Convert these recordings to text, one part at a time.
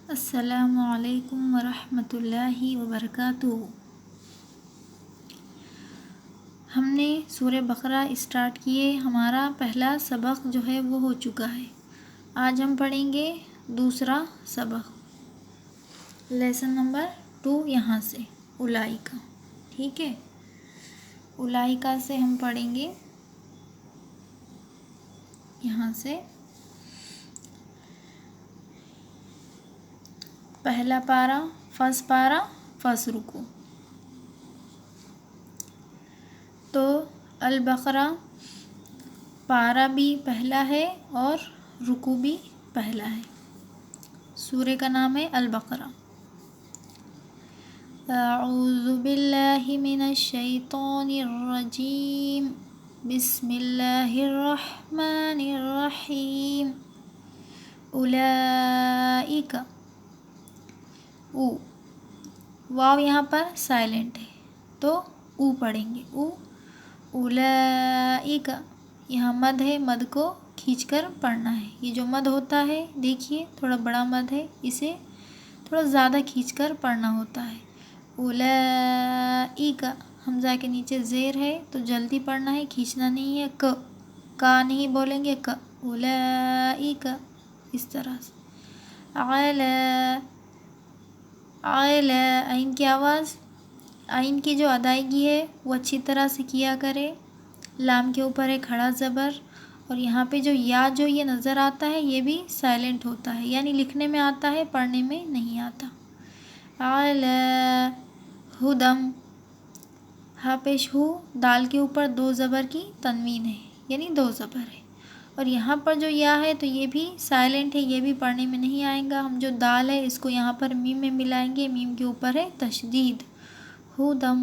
السلام علیکم ورحمۃ اللہ وبرکاتہ۔ ہم نے سورہ بقرہ اسٹارٹ کیے، ہمارا پہلا سبق جو ہے وہ ہو چکا ہے۔ آج ہم پڑھیں گے دوسرا سبق، لیسن نمبر 2 یہاں سے اولئک، ٹھیک ہے۔ اولئک سے ہم پڑھیں گے یہاں سے پہلا پارہ، فرسٹ پارہ، فرسٹ رکوع۔ تو البقرہ پارہ بھی پہلا ہے اور رکوع بھی پہلا ہے۔ سورہ کا نام ہے البقرہ۔ اعوذ باللہ من الشیطان الرجیم، بسم اللہ الرحمن الرحیم۔ اولئک، او، واو یہاں پر سائلنٹ ہے تو او پڑھیں گے، او۔ اولئک، یہاں مد ہے، مد کو کھینچ کر پڑھنا ہے۔ یہ جو مد ہوتا ہے دیکھیے تھوڑا بڑا مد ہے، اسے تھوڑا زیادہ کھینچ کر پڑھنا ہوتا ہے۔ اولئک، حمزہ کے نیچے زیر ہے تو جلدی پڑھنا ہے، کھینچنا نہیں ہے۔ کا نہیں بولیں گے، کا۔ اولئک، اس طرح سے۔ عین کی آواز، عین کی جو ادائیگی ہے وہ اچھی طرح سے کیا کرے۔ لام کے اوپر ہے کھڑا زبر، اور یہاں پہ جو یا جو یہ نظر آتا ہے یہ بھی سائلنٹ ہوتا ہے، یعنی لکھنے میں آتا ہے پڑھنے میں نہیں آتا۔ ہدم، ہا پیش ہو، دال کے اوپر 2 زبر کی تنوین ہے، یعنی 2 زبر ہے۔ اور یہاں پر جو یا ہے تو یہ بھی سائلنٹ ہے، یہ بھی پڑھنے میں نہیں آئے گا۔ ہم جو دال ہے اس کو یہاں پر میم میں ملائیں گے، میم کے اوپر ہے تشدید۔ ہدم،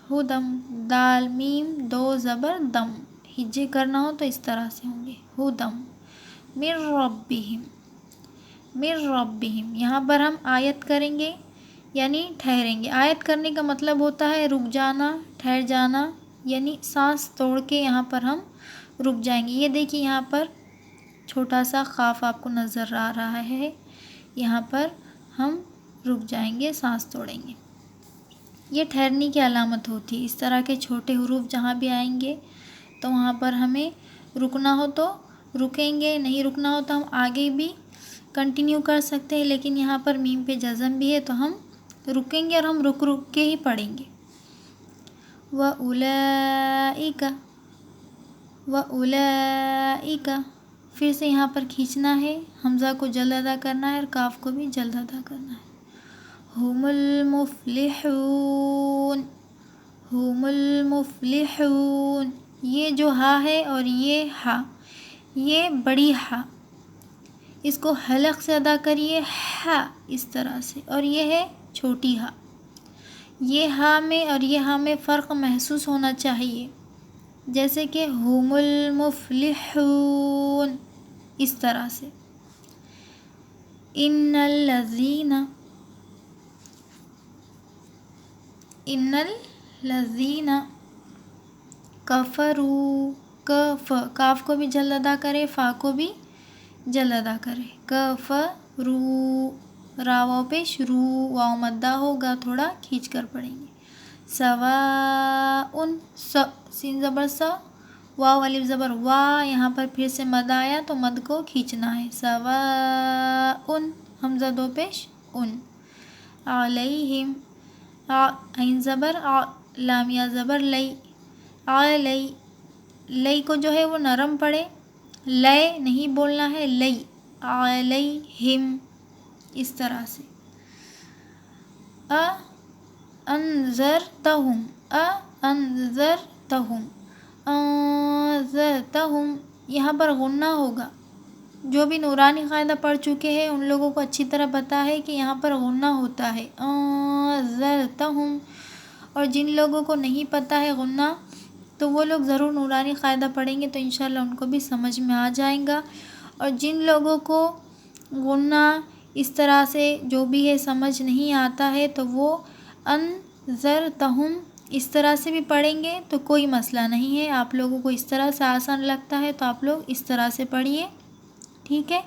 ہدم، دال میم 2 زبر دم، ہجے کرنا ہو تو اس طرح سے ہوں گے، ہدم۔ من ربہم، من ربہم، یہاں پر ہم آیت کریں گے یعنی ٹھہریں گے۔ آیت کرنے کا مطلب ہوتا ہے رک جانا، ٹھہر جانا، یعنی سانس توڑ کے یہاں پر ہم رک جائیں گے۔ یہ دیکھیے یہاں پر چھوٹا سا خاف آپ کو نظر آ رہا ہے، یہاں پر ہم رک جائیں گے، سانس توڑیں گے۔ یہ ٹھہرنے کی علامت ہوتی ہے۔ اس طرح کے چھوٹے حروف جہاں بھی آئیں گے تو وہاں پر ہمیں رکنا ہو تو رکیں گے، نہیں رکنا ہو تو ہم آگے بھی کنٹینیو کر سکتے ہیں، لیکن یہاں پر میم پہ جزم بھی ہے تو ہم رکیں گے، اور ہم رک رک کے ہی پڑھیں گے۔ وَأُولَئِکَ، وَأُولَئِکَ، پھر سے یہاں پر کھینچنا ہے، حمزہ کو جلد ادا کرنا ہے اور کاف کو بھی جلد ادا کرنا ہے۔ ہم المفلحون، ہم المفلحون، یہ جو ہا ہے اور یہ ہا، یہ بڑی ہا، اس کو حلق سے ادا کریے، ہا، اس طرح سے، اور یہ ہے چھوٹی ہا۔ یہ ہا میں اور یہ ہا میں فرق محسوس ہونا چاہیے، جیسے کہ ہم المفلحون، اس طرح سے۔ ان الذین، ان الذین کفروا، کاف کو بھی جلد ادا کرے، فا کو بھی جلد ادا کرے، کفروا، را واو پہ شروع، واو مدہ ہوگا، تھوڑا کھینچ کر پڑھیں گے۔ سواء، سین زبر سا، واو الف زبر وا، یہاں پر پھر سے مد آیا تو مد کو کھینچنا ہے۔ سواء، حمزہ 2 پیش ان، علیہم، عین زبر لامیہ زبر لئی، علی، لئی کو جو ہے وہ نرم پڑے، لے نہیں بولنا ہے، لئی، علیہم، اس طرح سے۔ انذرتہم، انذرتہم، انذرتہم، یہاں پر غنہ ہوگا۔ جو بھی نورانی قاعدہ پڑھ چکے ہیں ان لوگوں کو اچھی طرح پتہ ہے کہ یہاں پر غنہ ہوتا ہے، انذرتہم۔ اور جن لوگوں کو نہیں پتہ ہے غنہ تو وہ لوگ ضرور نورانی قاعدہ پڑھیں گے تو انشاءاللہ ان کو بھی سمجھ میں آ جائیں گا۔ اور جن لوگوں کو غنہ اس طرح سے جو بھی ہے سمجھ نہیں آتا ہے تو وہ انذرتہم اس طرح سے بھی پڑھیں گے تو کوئی مسئلہ نہیں ہے۔ آپ لوگوں کو اس طرح سے آسان لگتا ہے تو آپ لوگ اس طرح سے پڑھیے، ٹھیک ہے۔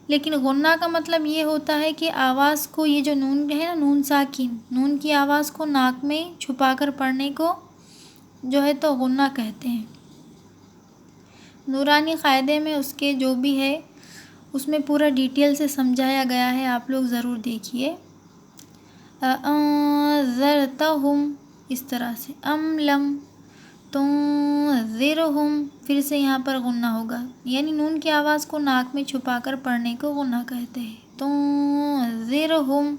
لیکن غنہ کا مطلب یہ ہوتا ہے کہ آواز کو، یہ جو نون ہے نا، نون ساکن، نون کی آواز کو ناک میں چھپا کر پڑھنے کو جو ہے تو غنہ کہتے ہیں۔ نورانی قاعدے میں اس کے جو بھی ہے اس میں پورا ڈیٹیل سے سمجھایا گیا ہے، آپ لوگ ضرور دیکھیے۔ انذرتہم، اس طرح سے، ام لم تنذرہم، پھر سے یہاں پر غنہ ہوگا، یعنی نون کی آواز کو ناک میں چھپا کر پڑھنے کو غنہ کہتے ہیں۔ تنذرہم،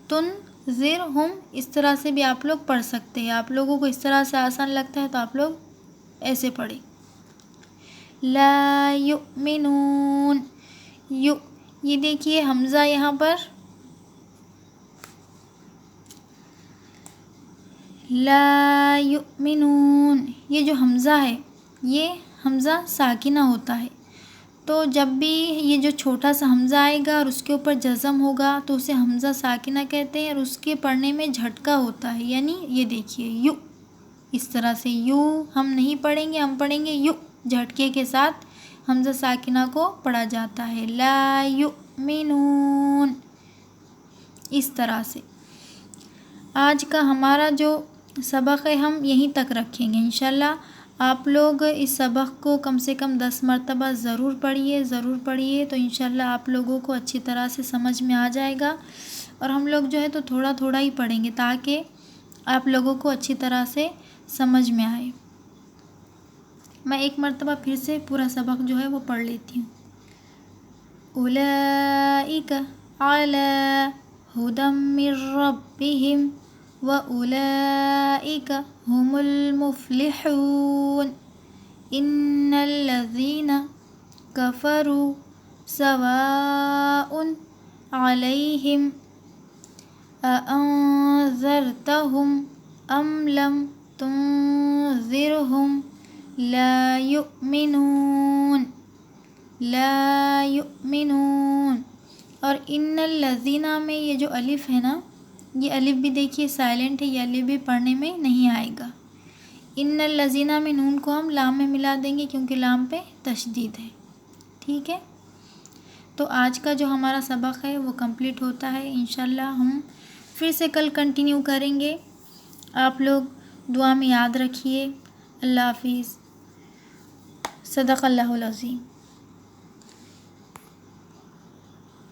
تنذرہم، اس طرح سے بھی آپ لوگ پڑھ سکتے ہیں۔ آپ لوگوں کو اس طرح سے آسان لگتا ہے تو آپ لوگ ایسے پڑھیں۔ لا یؤمنون، یہ دیکھیے حمزہ یہاں پر لا یؤمنون، یہ جو حمزہ ہے یہ حمزہ ساکنہ ہوتا ہے، تو جب بھی یہ جو چھوٹا سا حمزہ آئے گا اور اس کے اوپر جزم ہوگا تو اسے حمزہ ساکنہ کہتے ہیں، اور اس کے پڑھنے میں جھٹکا ہوتا ہے، یعنی یہ دیکھیے یو، اس طرح سے یو ہم نہیں پڑھیں گے، ہم پڑھیں گے یو، جھٹکے کے ساتھ حمزہ ساکنہ کو پڑھا جاتا ہے۔ لا یؤمنون، اس طرح سے۔ آج کا ہمارا جو سبق ہے ہم یہیں تک رکھیں گے انشاءاللہ۔ آپ لوگ اس سبق کو کم سے کم 10 مرتبہ ضرور پڑھیے تو انشاءاللہ آپ لوگوں کو اچھی طرح سے سمجھ میں آ جائے گا، اور ہم لوگ جو ہے تو تھوڑا تھوڑا ہی پڑھیں گے تاکہ آپ لوگوں کو اچھی طرح سے سمجھ میں آئے۔ میں ایک مرتبہ پھر سے پورا سبق جو ہے وہ پڑھ لیتی ہوں۔ اولئک علی ھدی من ربہم وَأُولَئِكَ هُمُ الْمُفْلِحُونَ إِنَّ الَّذِينَ كَفَرُوا سَوَاءٌ عَلَيْهِمْ أَأَنذَرْتَهُمْ أَمْ لَمْ تُنذِرْهُمْ لَا يُؤْمِنُونَ، لا یؤمنون۔ اور ان الذین میں یہ جو الف ہے نا، یہ الف بھی دیکھیے سائلنٹ ہے، یہ الف بھی پڑھنے میں نہیں آئے گا۔ ان الذین میں نون کو ہم لام میں ملا دیں گے کیونکہ لام پہ تشدید ہے، ٹھیک ہے۔ تو آج کا جو ہمارا سبق ہے وہ کمپلیٹ ہوتا ہے، انشاءاللہ ہم پھر سے کل کنٹینیو کریں گے۔ آپ لوگ دعا میں یاد رکھیے۔ اللہ حافظ۔ صدق اللہ العظیم۔